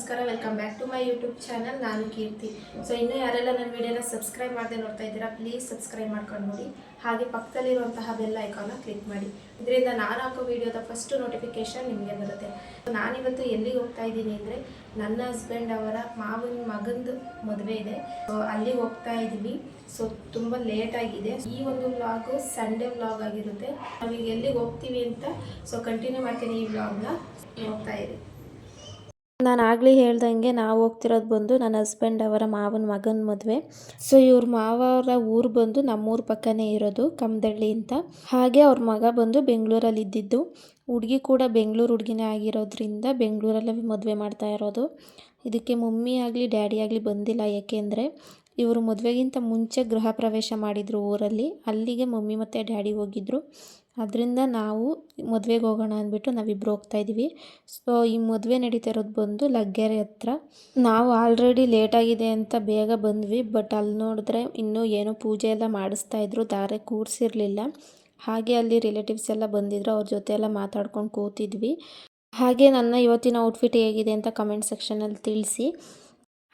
ನಮಸ್ಕಾರ, welcome back to my YouTube channel. ನಾನು Keerthi. So ಇನ್ನೂ ಯಾರೆಲ್ಲ ನನ್ನ ವಿಡಿಯೋನ ಸಬ್ಸ್ಕ್ರೈಬ್ ಮಾಡದೆ ನೋಡ್ತಾ ಇದ್ದೀರಾ, ಪ್ಲೀಸ್ ಸಬ್ಸ್ಕ್ರೈಬ್ ಮಾಡ್ಕೊಂಡು ನೋಡಿ. ಹಾಗೆ ಪಕ್ಕದಲ್ಲಿರುವಂತಹ ಬೆಲ್ ಐಕಾನ್ನ ಕ್ಲಿಕ್ ಮಾಡಿ. ಇದರಿಂದ ನಾನು ಹಾಕೋ ವಿಡಿಯೋದ ಫಸ್ಟ್ ನೋಟಿಫಿಕೇಶನ್ ನಿಮಗೆ ಬರುತ್ತೆ. ನಾನಿವತ್ತು ಎಲ್ಲಿಗೆ ಹೋಗ್ತಾ ಇದ್ದೀನಿ ಅಂದರೆ, ನನ್ನ ಹಸ್ಬೆಂಡ್ ಅವರ ಮಾವನ ಮಗಂದು ಮದುವೆ ಇದೆ. ಸೊ ಅಲ್ಲಿಗೆ ಹೋಗ್ತಾ ಇದ್ದೀವಿ. ಸೊ ತುಂಬ ಲೇಟ್ ಆಗಿದೆ. ಈ ಒಂದು ವ್ಲಾಗು ಸಂಡೇ ವ್ಲಾಗ್ ಆಗಿರುತ್ತೆ. ನಾವೀಗ ಎಲ್ಲಿಗೆ ಹೋಗ್ತೀವಿ ಅಂತ ಸೊ ಕಂಟಿನ್ಯೂ ಮಾಡ್ತೀನಿ ಈ ವ್ಲಾಗ್ನ. ಹೋಗ್ತಾ ಇರಿ. ನಾನು ಆಗಲೇ ಹೇಳ್ದಂಗೆ ನಾವು ಹೋಗ್ತಿರೋದು ಬಂದು ನನ್ನ ಹಸ್ಬೆಂಡ್ ಅವರ ಮಾವನ ಮಗನ ಮದುವೆ. ಸೊ ಇವ್ರ ಮಾವರ ಊರು ಬಂದು ನಮ್ಮೂರ ಪಕ್ಕನೇ ಇರೋದು, ಕಮ್ಮದಳ್ಳಿ ಅಂತ. ಹಾಗೆ ಅವ್ರ ಮಗ ಬಂದು ಬೆಂಗಳೂರಲ್ಲಿ ಇದ್ದಿದ್ದು. ಹುಡುಗಿ ಕೂಡ ಬೆಂಗಳೂರು ಹುಡುಗಿನೇ ಆಗಿರೋದ್ರಿಂದ ಬೆಂಗಳೂರಲ್ಲೇ ಮದುವೆ ಮಾಡ್ತಾ ಇರೋದು. ಇದಕ್ಕೆ ಮಮ್ಮಿ ಆಗಲಿ ಡ್ಯಾಡಿ ಆಗಲಿ ಬಂದಿಲ್ಲ. ಏಕೆಂದರೆ ಇವರು ಮದುವೆಗಿಂತ ಮುಂಚೆ ಗೃಹ ಪ್ರವೇಶ ಮಾಡಿದರು ಊರಲ್ಲಿ. ಅಲ್ಲಿಗೆ ಮಮ್ಮಿ ಮತ್ತು ಡ್ಯಾಡಿ ಹೋಗಿದ್ದರು. ಅದರಿಂದ ನಾವು ಮದುವೆಗೆ ಹೋಗೋಣ ಅಂದ್ಬಿಟ್ಟು ನಾವಿಬ್ಬರು ಹೋಗ್ತಾ ಇದ್ದೀವಿ. ಸೊ ಈ ಮದುವೆ ನಡೀತಾ ಇರೋದು ಬಂದು ಲಗ್ಗೆರೆ ಹತ್ರ. ನಾವು ಆಲ್ರೆಡಿ ಲೇಟಾಗಿದೆ ಅಂತ ಬೇಗ ಬಂದ್ವಿ. ಬಟ್ ಅಲ್ಲಿ ನೋಡಿದ್ರೆ ಇನ್ನೂ ಏನೋ ಪೂಜೆ ಎಲ್ಲ ಮಾಡಿಸ್ತಾ ಇದ್ರು, ದಾರೆ ಕೂರಿಸಿರಲಿಲ್ಲ. ಹಾಗೆ ಅಲ್ಲಿ ರಿಲೇಟಿವ್ಸ್ ಎಲ್ಲ ಬಂದಿದ್ರು, ಅವ್ರ ಜೊತೆ ಎಲ್ಲ ಮಾತಾಡ್ಕೊಂಡು ಕೂತಿದ್ವಿ. ಹಾಗೆ ನನ್ನ ಇವತ್ತಿನ ಔಟ್ಫಿಟ್ ಹೇಗಿದೆ ಅಂತ ಕಮೆಂಟ್ ಸೆಕ್ಷನಲ್ಲಿ ತಿಳಿಸಿ.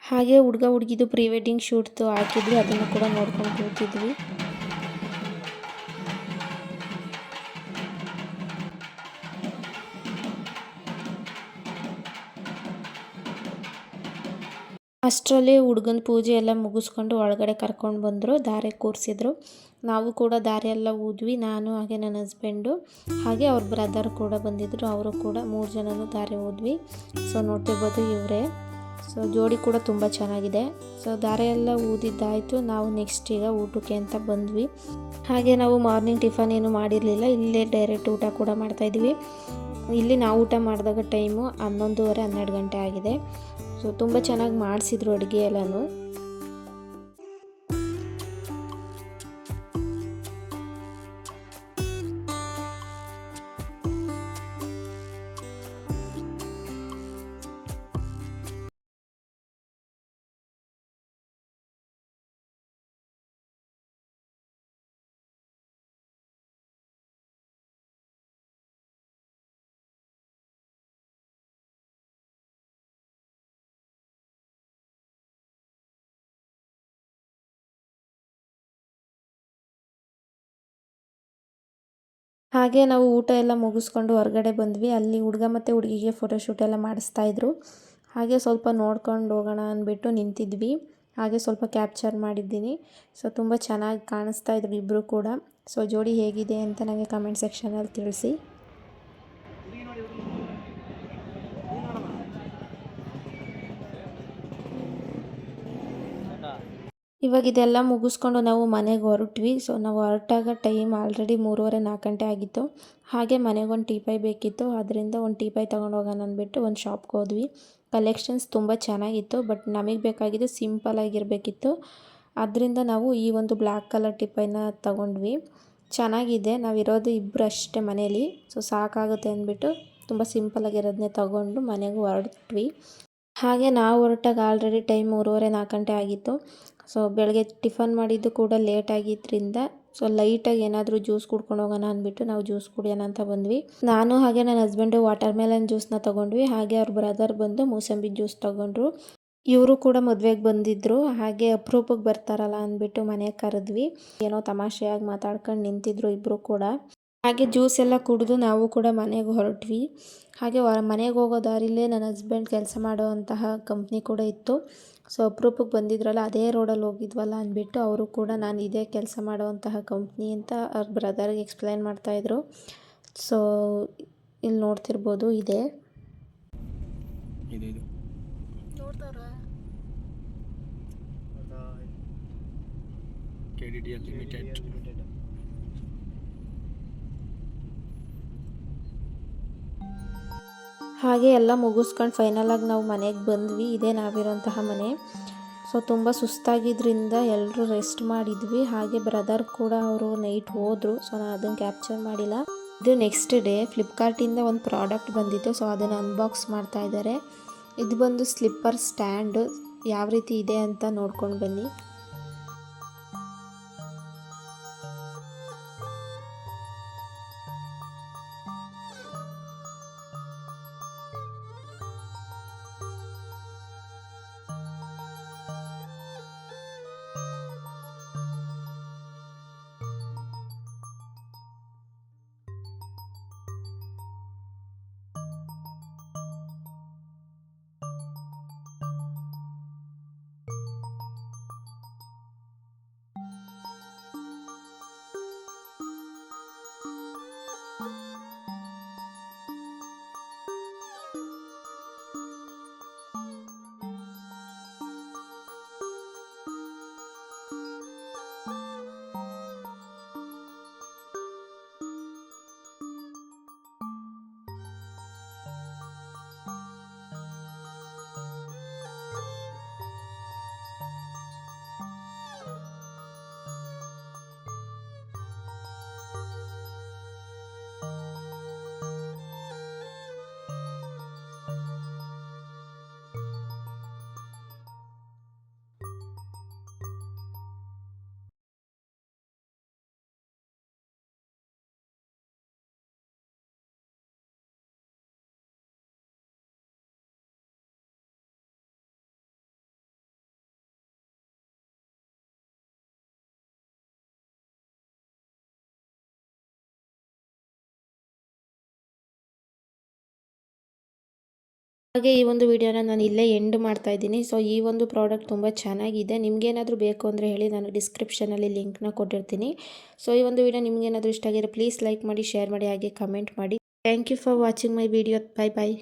ಹಾಗೆ ಹುಡುಗ ಹುಡುಗಿದು ಪ್ರೀ ವೆಡ್ಡಿಂಗ್ ಶೂಟ್ದು ಹಾಕಿದ್ವಿ, ಅದನ್ನು ಕೂಡ ನೋಡ್ಕೊಂಡು ಕೂತಿದ್ವಿ. ಅಷ್ಟರಲ್ಲಿ ಹುಡುಗನ ಪೂಜೆ ಎಲ್ಲ ಮುಗಿಸ್ಕೊಂಡು ಒಳಗಡೆ ಕರ್ಕೊಂಡು ಬಂದರು, ದಾರೆ ಕೂರಿಸಿದ್ರು. ನಾವು ಕೂಡ ದಾರೆ ಎಲ್ಲ ಊದ್ವಿ, ನಾನು ಹಾಗೆ ನನ್ನ ಹಸ್ಬೆಂಡು ಹಾಗೆ ಅವ್ರ ಬ್ರದರ್ ಕೂಡ ಬಂದಿದ್ದರು. ಅವರು ಕೂಡ 3 ಜನನೂ ದಾರೆ ಊದ್ವಿ. ಸೊ ನೋಡ್ತಿರ್ಬೋದು ಇವರೇ. ಸೊ ಜೋಡಿ ಕೂಡ ತುಂಬ ಚೆನ್ನಾಗಿದೆ. ಸೊ ದಾರೆ ಎಲ್ಲ ಊದಿದ್ದಾಯಿತು. ನಾವು ನೆಕ್ಸ್ಟ್ ಈಗ ಊಟಕ್ಕೆ ಅಂತ ಬಂದ್ವಿ. ಹಾಗೆ ನಾವು ಮಾರ್ನಿಂಗ್ ಟಿಫನ್ ಏನು ಮಾಡಿರಲಿಲ್ಲ, ಇಲ್ಲೇ ಡೈರೆಕ್ಟ್ ಊಟ ಕೂಡ ಮಾಡ್ತಾಯಿದ್ವಿ. ಇಲ್ಲಿ ನಾವು ಊಟ ಮಾಡಿದಾಗ ಟೈಮು 11:30 12 ಗಂಟೆ ಆಗಿದೆ. ಸೊ ತುಂಬ ಚೆನ್ನಾಗಿ ಮಾಡಿಸಿದ್ರು ಅಡುಗೆ ಎಲ್ಲನೂ. ಹಾಗೆ ನಾವು ಊಟ ಎಲ್ಲ ಮುಗಿಸ್ಕೊಂಡು ಹೊರಗಡೆ ಬಂದ್ವಿ. ಅಲ್ಲಿ ಹುಡುಗ ಮತ್ತು ಹುಡುಗಿಗೆ ಫೋಟೋಶೂಟ್ ಎಲ್ಲ ಮಾಡಿಸ್ತಾಯಿದ್ರು. ಹಾಗೆ ಸ್ವಲ್ಪ ನೋಡ್ಕೊಂಡು ಹೋಗೋಣ ಅಂದ್ಬಿಟ್ಟು ನಿಂತಿದ್ವಿ. ಹಾಗೆ ಸ್ವಲ್ಪ ಕ್ಯಾಪ್ಚರ್ ಮಾಡಿದ್ದೀನಿ. ಸೊ ತುಂಬ ಚೆನ್ನಾಗಿ ಕಾಣಿಸ್ತಾ ಇದ್ರು ಇಬ್ಬರು ಕೂಡ. ಸೊ ಜೋಡಿ ಹೇಗಿದೆ ಅಂತ ನನಗೆ ಕಮೆಂಟ್ ಸೆಕ್ಷನಲ್ಲಿ ತಿಳಿಸಿ. ಇವಾಗ ಇದೆಲ್ಲ ಮುಗಿಸ್ಕೊಂಡು ನಾವು ಮನೆಗೆ ಹೊರಟ್ವಿ. ಸೊ ನಾವು ಹೊರಟಾಗ ಟೈಮ್ ಆಲ್ರೆಡಿ 3:30 4 ಗಂಟೆ ಆಗಿತ್ತು. ಹಾಗೆ ಮನೆಗೊಂದು ಟೀಪಾಯ್ ಬೇಕಿತ್ತು, ಅದರಿಂದ ಒಂದು ಟೀಪಾಯ್ ತೊಗೊಂಡು ಹೋಗೋಣ ಅಂದ್ಬಿಟ್ಟು ಒಂದು ಶಾಪ್ಗೆ ಹೋದ್ವಿ. ಕಲೆಕ್ಷನ್ಸ್ ತುಂಬ ಚೆನ್ನಾಗಿತ್ತು, ಬಟ್ ನಮಗೆ ಬೇಕಾಗಿದ್ದು ಸಿಂಪಲಾಗಿರಬೇಕಿತ್ತು. ಅದರಿಂದ ನಾವು ಈ ಒಂದು ಬ್ಲ್ಯಾಕ್ ಕಲರ್ ಟೀಪಾಯ್ನ ತಗೊಂಡ್ವಿ. ಚೆನ್ನಾಗಿದೆ. ನಾವಿರೋದು ಇಬ್ಬರು ಅಷ್ಟೇ ಮನೇಲಿ. ಸೊ ಸಾಕಾಗುತ್ತೆ ಅಂದ್ಬಿಟ್ಟು ತುಂಬ ಸಿಂಪಲಾಗಿರೋದನ್ನೇ ತಗೊಂಡು ಮನೆಗೆ ಹೊರಟ್ವಿ. ಹಾಗೆ ನಾವು ಹೊರಟಾಗ ಆಲ್ರೆಡಿ ಟೈಮ್ 3:30 4 ಗಂಟೆ ಆಗಿತ್ತು. ಸೊ ಬೆಳಗ್ಗೆ ಟಿಫನ್ ಮಾಡಿದ್ದು ಕೂಡ ಲೇಟ್ ಆಗಿದ್ದರಿಂದ ಸೊ ಲೈಟಾಗಿ ಏನಾದರೂ ಜ್ಯೂಸ್ ಕುಡ್ಕೊಂಡು ಹೋಗೋಣ ಅಂದ್ಬಿಟ್ಟು ನಾವು ಜ್ಯೂಸ್ ಕುಡಿಯೋಣ ಅಂತ ಬಂದ್ವಿ. ನಾನು ಹಾಗೆ ನನ್ನ ಹಸ್ಬೆಂಡು ವಾಟರ್ ಮೆಲನ್ ಜ್ಯೂಸ್ನ ತೊಗೊಂಡ್ವಿ. ಹಾಗೆ ಅವ್ರ ಬ್ರದರ್ ಬಂದು ಮೂಸಂಬಿ ಜ್ಯೂಸ್ ತೊಗೊಂಡ್ರು. ಇವರು ಕೂಡ ಮದುವೆಗೆ ಬಂದಿದ್ದರು. ಹಾಗೆ ಅಪರೂಪಕ್ಕೆ ಬರ್ತಾರಲ್ಲ ಅಂದ್ಬಿಟ್ಟು ಮನೆಗೆ ಕರೆದ್ವಿ. ಏನೋ ತಮಾಷೆಯಾಗಿ ಮಾತಾಡ್ಕೊಂಡು ನಿಂತಿದ್ರು ಇಬ್ಬರು ಕೂಡ. ಹಾಗೆ ಜ್ಯೂಸ್ ಎಲ್ಲ ಕುಡಿದು ನಾವು ಕೂಡ ಮನೆಗೆ ಹೊರಟ್ವಿ. ಹಾಗೆ ಮನೆಗೆ ಹೋಗೋ ದಾರಿಲೇ ನನ್ನ ಹಸ್ಬೆಂಡ್ ಕೆಲಸ ಮಾಡುವಂತಹ ಕಂಪ್ನಿ ಕೂಡ ಇತ್ತು. ಸೊ ಅಪರೂಪಕ್ಕೆ ಬಂದಿದ್ರಲ್ಲ, ಅದೇ ರೋಡಲ್ಲಿ ಹೋಗಿದ್ವಲ್ಲ ಅಂದ್ಬಿಟ್ಟು ಅವರು ಕೂಡ ನಾನು ಇದೇ ಕೆಲಸ ಮಾಡುವಂತಹ ಕಂಪ್ನಿ ಅಂತ ಅವ್ರ ಬ್ರದರ್ಗೆ ಎಕ್ಸ್ಪ್ಲೈನ್ ಮಾಡ್ತಾಯಿದ್ರು. ಸೊ ಇಲ್ಲಿ ನೋಡ್ತಿರ್ಬೋದು ಇದೆ. ಹಾಗೆ ಎಲ್ಲ ಮುಗಿಸ್ಕೊಂಡು ಫೈನಲಾಗಿ ನಾವು ಮನೆಗೆ ಬಂದ್ವಿ. ಇದೇ ನಾವಿರೋಂತಹ ಮನೆ. ಸೊ ತುಂಬ ಸುಸ್ತಾಗಿದ್ದರಿಂದ ಎಲ್ಲರೂ ರೆಸ್ಟ್ ಮಾಡಿದ್ವಿ. ಹಾಗೆ ಬ್ರದರ್ ಕೂಡ ಅವರು ನೈಟ್ ಹೋದರು. ಸೊ ನಾನು ಅದನ್ನು ಕ್ಯಾಪ್ಚರ್ ಮಾಡಿಲ್ಲ. ಇದು ನೆಕ್ಸ್ಟ್ ಡೇ ಫ್ಲಿಪ್ಕಾರ್ಟಿಂದ ಒಂದು ಪ್ರಾಡಕ್ಟ್ ಬಂದಿತ್ತು. ಸೊ ಅದನ್ನು ಅನ್ಬಾಕ್ಸ್ ಮಾಡ್ತಾ ಇದ್ದಾರೆ. ಇದು ಬಂದು ಸ್ಲಿಪ್ಪರ್ ಸ್ಟ್ಯಾಂಡು. ಯಾವ ರೀತಿ ಇದೆ ಅಂತ ನೋಡ್ಕೊಂಡು ಬನ್ನಿ. ಹಾಗೆ ಈ ಒಂದು ವಿಡಿಯೋನ ನಾನು ಇಲ್ಲೇ ಎಂಡ್ ಮಾಡ್ತಾ ಇದ್ದೀನಿ. ಸೊ ಈ ಒಂದು ಪ್ರಾಡಕ್ಟ್ ತುಂಬ ಚೆನ್ನಾಗಿದೆ. ನಿಮಗೇನಾದರೂ ಬೇಕು ಅಂದರೆ ಹೇಳಿ, ನಾನು ಡಿಸ್ಕ್ರಿಪ್ಷನಲ್ಲಿ ಲಿಂಕ್ನ ಕೊಟ್ಟಿರ್ತೀನಿ. ಸೊ ಈ ಒಂದು ವಿಡಿಯೋ ನಿಮಗೇನಾದರೂ ಇಷ್ಟ ಆಗಿದ್ರೆ ಪ್ಲೀಸ್ ಲೈಕ್ ಮಾಡಿ, ಶೇರ್ ಮಾಡಿ, ಹಾಗೆ ಕಮೆಂಟ್ ಮಾಡಿ. Thank you for watching my video. Bye bye.